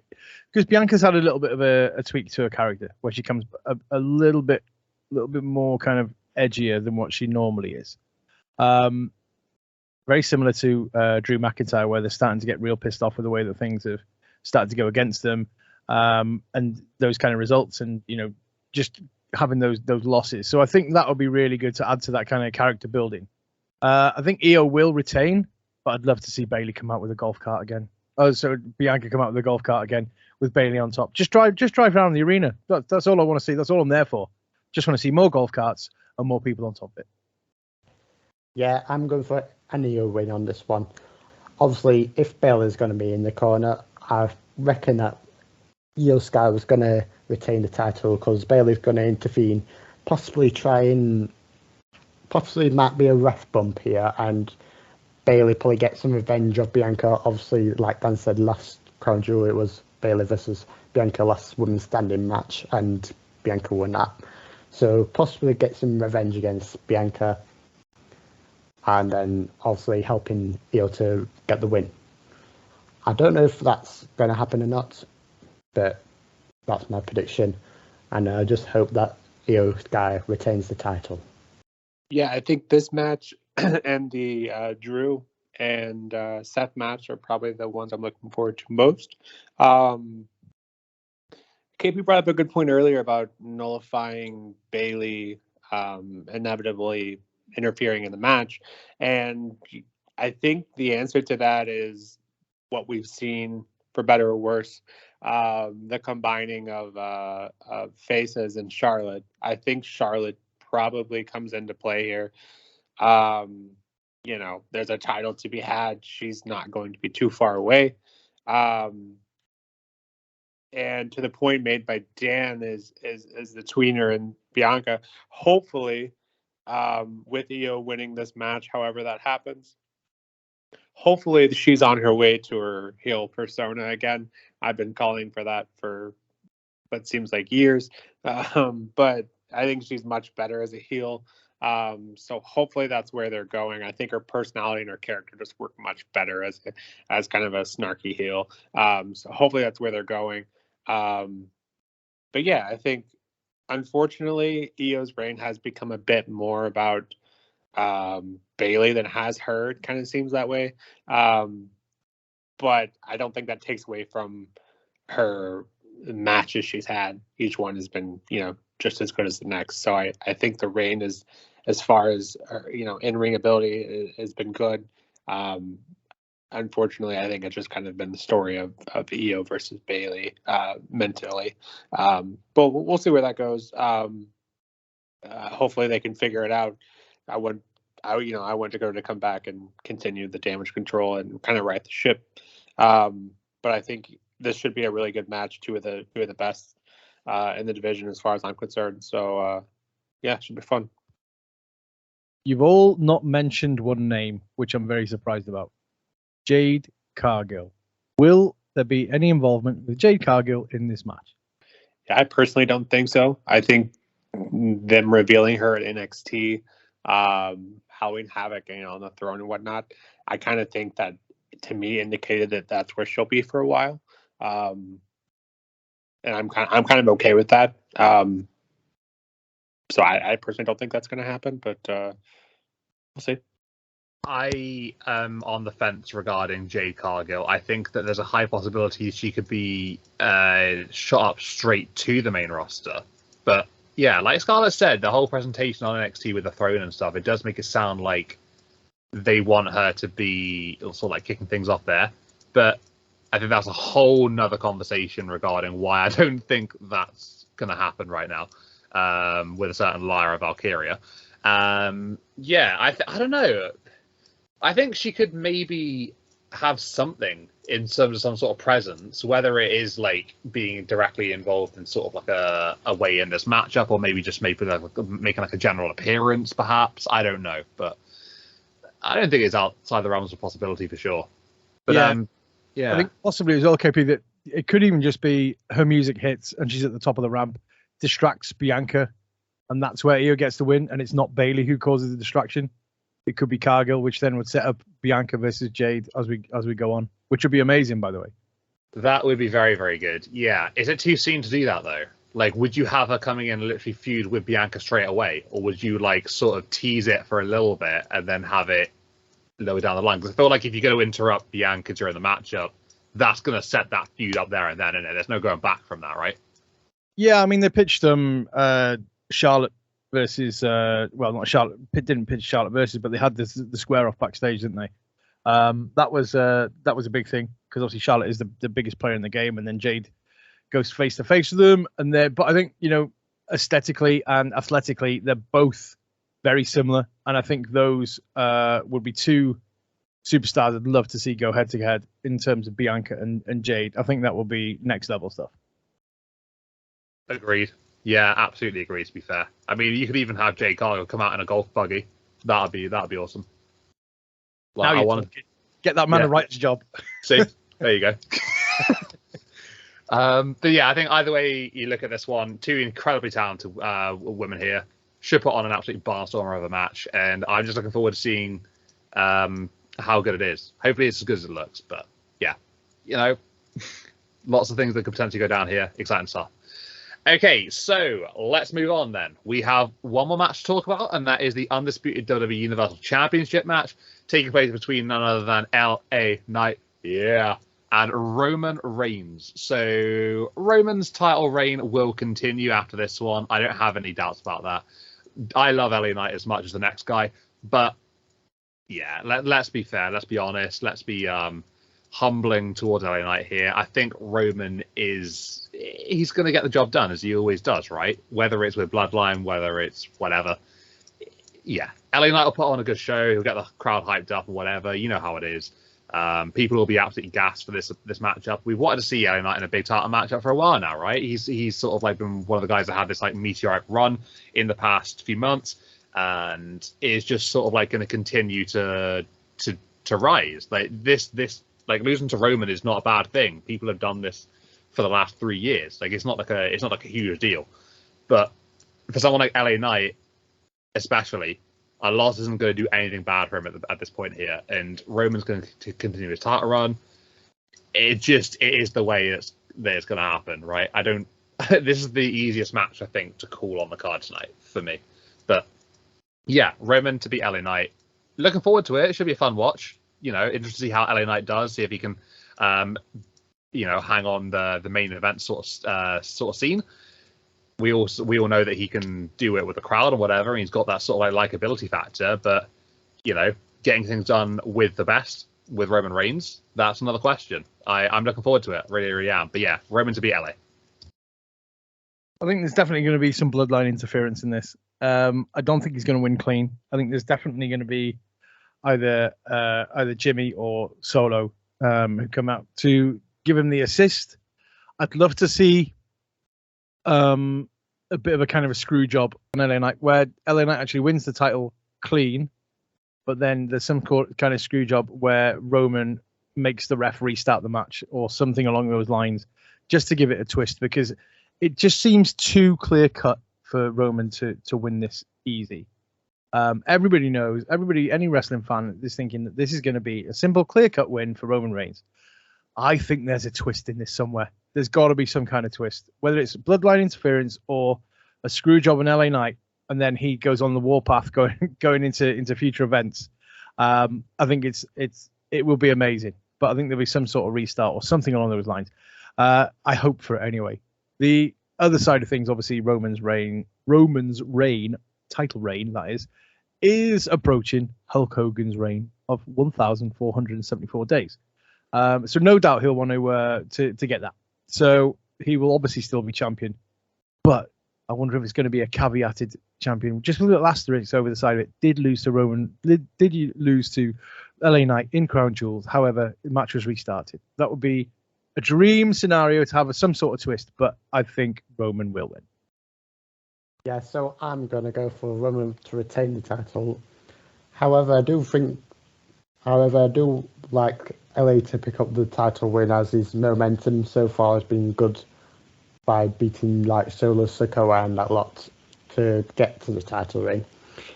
because Bianca's had a little bit of a tweak to her character where she comes a little bit more kind of edgier than what she normally is. Very similar to Drew McIntyre, where they're starting to get real pissed off with the way that things have started to go against them, and those kind of results, and just having those losses. So I think that would be really good to add to that kind of character building. I think Io will retain, but I'd love to see Bayley come out with a golf cart again. Oh, so Bianca come out with a golf cart again with Bayley on top. Just drive around the arena. That's all I want to see. That's all I'm there for. Just want to see more golf carts and more people on top of it. Yeah, I'm going for an Io win on this one. Obviously, if Bayley's going to be in the corner, I reckon that Io Sky was going to retain the title because Bayley's going to intervene, possibly might be a ref bump here, and Bayley probably get some revenge of Bianca. Obviously, like Dan said, last Crown Jewel, it was Bayley versus Bianca last women's standing match, and Bianca won that. So possibly get some revenge against Bianca, and then obviously helping Io to get the win. I don't know if that's going to happen or not, but that's my prediction. And I just hope that Io Sky retains the title. Yeah, I think this match and the Drew and Seth match are probably the ones I'm looking forward to most. KP brought up a good point earlier about nullifying Bayley inevitably interfering in the match, and I think the answer to that is what we've seen, for better or worse, the combining of faces and Charlotte. I think Charlotte probably comes into play here. There's a title to be had. She's not going to be too far away. And to the point made by Dan is the tweener and Bianca. Hopefully, with Io winning this match, however that happens, hopefully she's on her way to her heel persona again. I've been calling for that for what seems like years, but I think she's much better as a heel. So hopefully that's where they're going. I think her personality and her character just work much better as kind of a snarky heel. So hopefully that's where they're going. But yeah, I think unfortunately Io's reign has become a bit more about Bayley than has her. It kind of seems that way. But I don't think that takes away from her matches she's had. Each one has been, just as good as the next. So I think the reign is, as far as in-ring ability, has been good. Unfortunately, I think it's just kind of been the story of Io versus Bayley mentally. But we'll see where that goes. Hopefully they can figure it out. I want to go to come back and continue the damage control and kind of right the ship. But I think this should be a really good match. Two of the best in the division, as far as I'm concerned. So it should be fun. You've all not mentioned one name, which I'm very surprised about. Jade Cargill. Will there be any involvement with Jade Cargill in this match? Yeah, I personally don't think so. I think them revealing her at NXT, Halloween Havoc, on the throne and whatnot, I kind of think that, to me, indicated that that's where she'll be for a while. And I'm kind of okay with that. So I personally don't think that's going to happen, but we'll see. I am on the fence regarding Jade Cargill. I think that there's a high possibility she could be shot up straight to the main roster. But yeah, like Scarlett said, the whole presentation on NXT with the throne and stuff, it does make it sound like they want her to be sort of like kicking things off there. But I think that's a whole nother conversation regarding why I don't think that's going to happen right now with a certain Lyra Valkyria. I don't know. I think she could maybe have something in terms of some sort of presence, whether it is like being directly involved in sort of like a way in this matchup, or maybe just making like a general appearance, perhaps. I don't know, but I don't think it's outside the realms of possibility for sure. But yeah, I think possibly as well, KP, that it could even just be her music hits and she's at the top of the ramp, distracts Bianca, and that's where Io gets the win, and it's not Bailey who causes the distraction. It could be Cargill, which then would set up Bianca versus Jade as we go on, which would be amazing, by the way. That would be very, very good. Yeah. Is it too soon to do that, though? Like, would you have her coming in and literally feud with Bianca straight away? Or would you, like, sort of tease it for a little bit and then have it lower down the line? Because I feel like if you're going to interrupt Bianca during the matchup, that's going to set that feud up there and then, and there's no going back from that, right? Yeah, I mean, they pitched Charlotte versus well, not Charlotte. Didn't pitch Charlotte versus, but they had the square off backstage, didn't they? That was a big thing because obviously Charlotte is the biggest player in the game, and then Jade goes face to face with them, and but I think aesthetically and athletically they're both very similar, and I think those would be two superstars I'd love to see go head to head in terms of Bianca and Jade. I think that will be next level stuff. Agreed. Yeah, absolutely agreed, to be fair. I mean, you could even have Jade Cargill come out in a golf buggy. That'd be awesome. Like, now I want to get that man a writer's job. See? There you go. But yeah, I think either way you look at this one, two incredibly talented women here should put on an absolute barnstormer of a match, and I'm just looking forward to seeing how good it is. Hopefully it's as good as it looks, but yeah, lots of things that could potentially go down here. Exciting stuff. Okay, so let's move on then. We have one more match to talk about, and that is the undisputed WWE Universal Championship match taking place between none other than LA Knight, and Roman Reigns. So Roman's title reign will continue after this one. I don't have any doubts about that. I love LA Knight as much as the next guy, but yeah, let's be fair. Let's be honest. Let's be humbling towards LA Knight here. I think Roman he's going to get the job done, as he always does, right? Whether it's with Bloodline, whether it's whatever. Yeah, LA Knight will put on a good show. He'll get the crowd hyped up and whatever. You know how it is. People will be absolutely gassed for this matchup. We've wanted to see LA Knight in a big title matchup for a while now, right? He's sort of like been one of the guys that had this like meteoric run in the past few months, and is just sort of like going to continue to rise. Like this like losing to Roman is not a bad thing. People have done this for the last 3 years. Like it's not like a huge deal. But for someone like LA Knight, especially, a loss isn't going to do anything bad for him at this point here. And Roman's going to continue his title run. It is the way that it's going to happen, right? This is the easiest match I think to call on the card tonight for me. But yeah, Roman to beat LA Knight. Looking forward to it. It should be a fun watch. Interested to see how LA Knight does. See if he can, hang on the main event sort of scene. We all know that he can do it with the crowd and whatever. And he's got that sort of like likability factor. But getting things done with the best with Roman Reigns, that's another question. I'm looking forward to it. Really, really am. But yeah, Roman to beat LA. I think there's definitely going to be some bloodline interference in this. I don't think he's going to win clean. I think there's definitely going to be either Jimmy or Solo who come out to give him the assist. I'd love to see a bit of a kind of a screw job on LA Knight, where LA Knight actually wins the title clean, but then there's some kind of screw job where Roman makes the ref restart the match or something along those lines, just to give it a twist, because it just seems too clear cut for Roman to win this easy. Everybody knows, any wrestling fan is thinking that this is going to be a simple, clear-cut win for Roman Reigns. I think there's a twist in this somewhere. There's got to be some kind of twist, whether it's bloodline interference or a screw job in LA Knight, and then he goes on the warpath going into future events. I think it will be amazing, but I think there'll be some sort of restart or something along those lines. I hope for it anyway. The other side of things, obviously, Roman's reign, title reign, that is approaching Hulk Hogan's reign of 1,474 days. So no doubt he'll want to get that. So he will obviously still be champion, but I wonder if it's going to be a caveated champion. Just a little asterisk over the side of it. Did you lose to LA Knight in Crown Jewel. However, the match was restarted. That would be a dream scenario to have some sort of twist, but I think Roman will win. Yeah, so I'm going to go for Roman to retain the title. However, I do like LA to pick up the title win, as his momentum so far has been good by beating like Solo Sikoa and that lot to get to the title ring.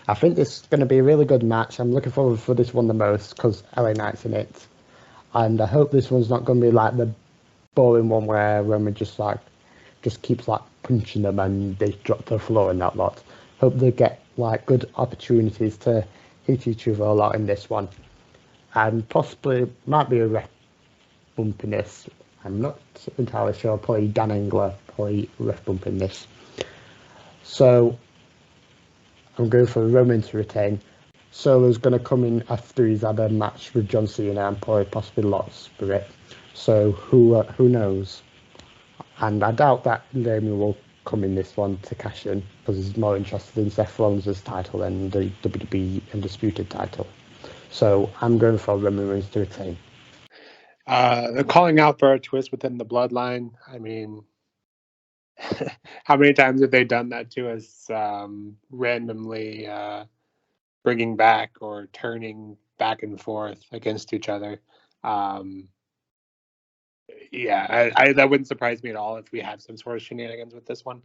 I think this is going to be a really good match. I'm looking forward for this one the most because LA Knight's in it. And I hope this one's not going to be like the boring one where Roman just keeps like punching them and they drop to the floor and that lot. Hope they get like good opportunities to hit each other a lot in this one. And possibly might be a ref bumpiness. I'm not entirely sure. Probably Dan Engler, probably ref bumping this. So I'm going for Roman to retain. Solo's going to come in after he's had a match with John Cena and probably possibly lost for it. So who knows? And I doubt that Roman will come in this one to cash in because he's more interested in Seth Rollins' title than the WWE Undisputed title. So I'm going for Roman Reigns to retain. They're calling out for a twist within the bloodline. I mean, how many times have they done that to us? Randomly bringing back or turning back and forth against each other. Yeah, I that wouldn't surprise me at all if we had some sort of shenanigans with this one.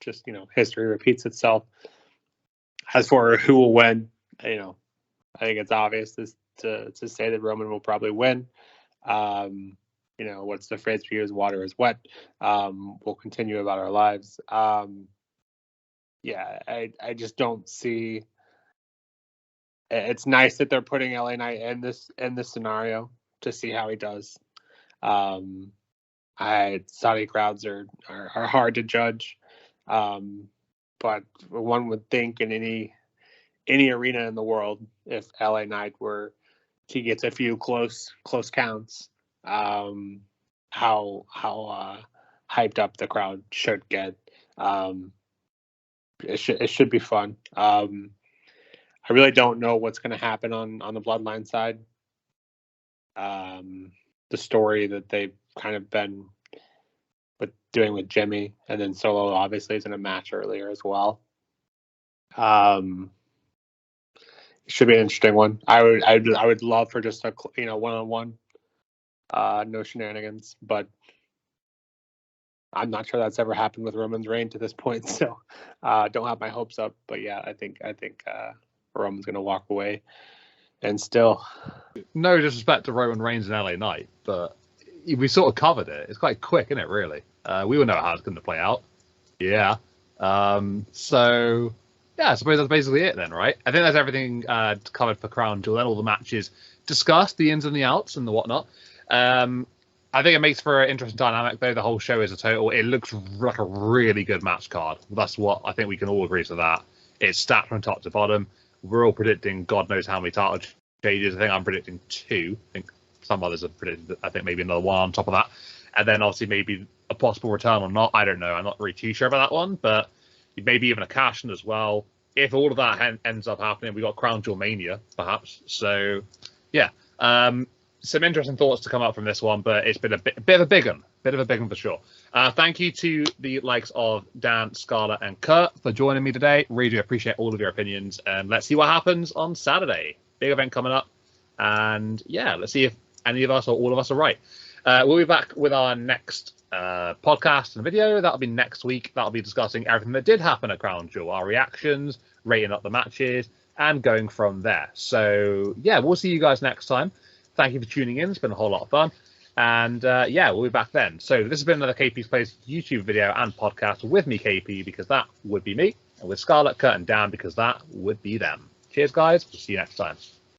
Just, history repeats itself. As for who will win, I think it's obvious to say that Roman will probably win. What's the phrase we use? Water is wet. We'll continue about our lives. Yeah, I just don't see. It's nice that they're putting LA Knight in this scenario to see how he does. Saudi crowds are hard to judge, but one would think in any arena in the world, if LA Knight were to get a few close counts, how hyped up the crowd should get. It should be fun. I really don't know what's going to happen on the Bloodline side. The story that they've kind of been doing with Jimmy, and then Solo obviously is in a match earlier as well. It should be an interesting one. I would love for just a one-on-one, no shenanigans, but I'm not sure that's ever happened with Roman's reign to this point, so don't have my hopes up. But yeah, I think Roman's going to walk away. And still, no disrespect to Roman Reigns and LA Knight, but we sort of covered it. It's quite quick, isn't it? Really, we all know how it's going to play out. Yeah. So yeah, I suppose that's basically it then, right? I think that's everything covered for Crown Jewel. Then all the matches discussed, the ins and the outs and the whatnot. I think it makes for an interesting dynamic, though. The whole show as a total, it looks like a really good match card. That's what I think we can all agree to that. It's stacked from top to bottom. We're all predicting God knows how many title changes. I think I'm predicting 2. I think some others have predicted, I think maybe another 1 on top of that. And then obviously maybe a possible return or not. I don't know. I'm not really too sure about that one. But maybe even a cash in as well. If all of that ends up happening, we got Crown Jewel Mania, perhaps. So, yeah. Some interesting thoughts to come up from this one, but it's been a bit of a big one. Bit of a big one for sure. Thank you to the likes of Dan, Scarlett, and Kurt for joining me today. Really do appreciate all of your opinions, and let's see what happens on Saturday. Big event coming up, and yeah, let's see if any of us or all of us are right. We'll be back with our next podcast and video. That'll be next week. That'll be discussing everything that did happen at Crown Jewel, our reactions, rating up the matches, and going from there. So yeah, we'll see you guys next time. Thank you for tuning in. It's been a whole lot of fun. And yeah, we'll be back then. So this has been another KP's Place YouTube video and podcast with me, KP, because that would be me, and with Scarlett, Kurt, and Dan, because that would be them. Cheers, guys. We'll see you next time.